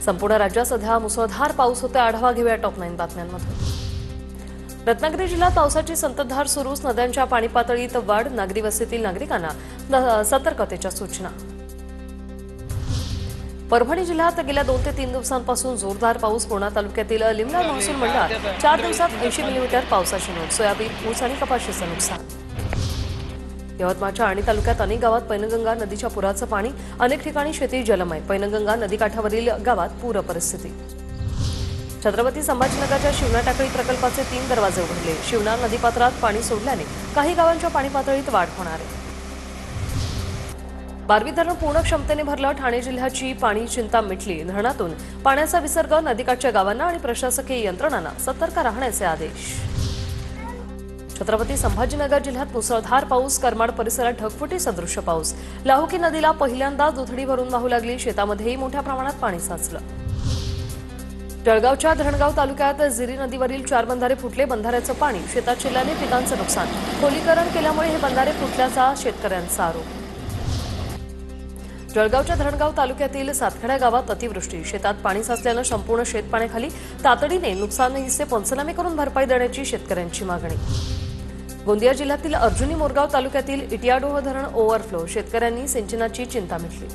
संपूर्ण राज्यात सध्या मुसळधार पाऊस होतोय। आढावा घेऊया टॉप 9 बातम्यांमध्ये। रत्नागिरी जिल्ह्यात पावसाची संततधार सुरूच, नद्यांच्या पाणी पातळीत वाढ, नागरी वस्तीतील नागरिकांना सतर्कतेच्या सूचना। परभणी जिल्ह्यात गेल्या 2 ते 3 दिवसांपासून जोरदार पाऊस। पूर्णा तालुक्यातील लिमला महसूल मंडळात 4 दिवसात 80 मिलीमीटर पावसाची नोंद। सोयाबीन, ऊस आणि कपाशीचं नुकसान। यवतमाळच्या आर्णी तालुक्यात अनेक गावात पैनगंगा नदीच्या पुराचं पाणी, अनेक ठिकाणी शेती जलमय। पैनगंगा नदीकाठावरील गावात पूर परिस्थिती। छत्रपती संभाजीनगरच्या शिवना टाकळी प्रकल्पाचे 3 दरवाजे उघडले। शिवना नदीपात्रात पाणी सोडल्याने काही गावांच्या पाणी पातळीत वाढ होणार आहे। बारवी धरण पूर्ण क्षमतेने भरलं, ठाणे जिल्ह्याची पाणी चिंता मिटली। धरणातून पाण्याचा विसर्ग, नदीकाठच्या गावांना आणि प्रशासकीय यंत्रणांना सतर्क राहण्याचे आदेश। छत्रपती संभाजीनगर जिल्ह्यात मुसळधार पाऊस, करमाड परिसरात ढगफुटी सदृश्य पाऊस। लाहुकी नदीला पहिल्यांदा दुथडी भरून वाहू लागली, शेतामध्येही मोठ्या प्रमाणात पाणी साचलं। जळगावच्या धरणगाव तालुक्यात जिरी नदीवरील 4 बंधारे फुटले, बंधाऱ्याचं पाणी शेतात शिरल्याने पिकांचं नुकसान। खोलीकरण केल्यामुळे हे बंधारे फुटल्याचा शेतकऱ्यांचा आरोप। जळगावच्या धरणगाव तालुक्यातील सातखेडा गावात अतिवृष्टी, शेतात पाणी साचल्यानं संपूर्ण शेत पाण्याखाली। तातडीने नुकसानीचे पंचनामे करून भरपाई देण्याची शेतकऱ्यांची मागणी। गोंदिया जिल्ह्यातील अर्जुनी मोरगाव तालुक्यातील इटियाडोह धरण ओव्हरफ्लो, शेतकऱ्यांनी सिंचनाची चिंता मिटली।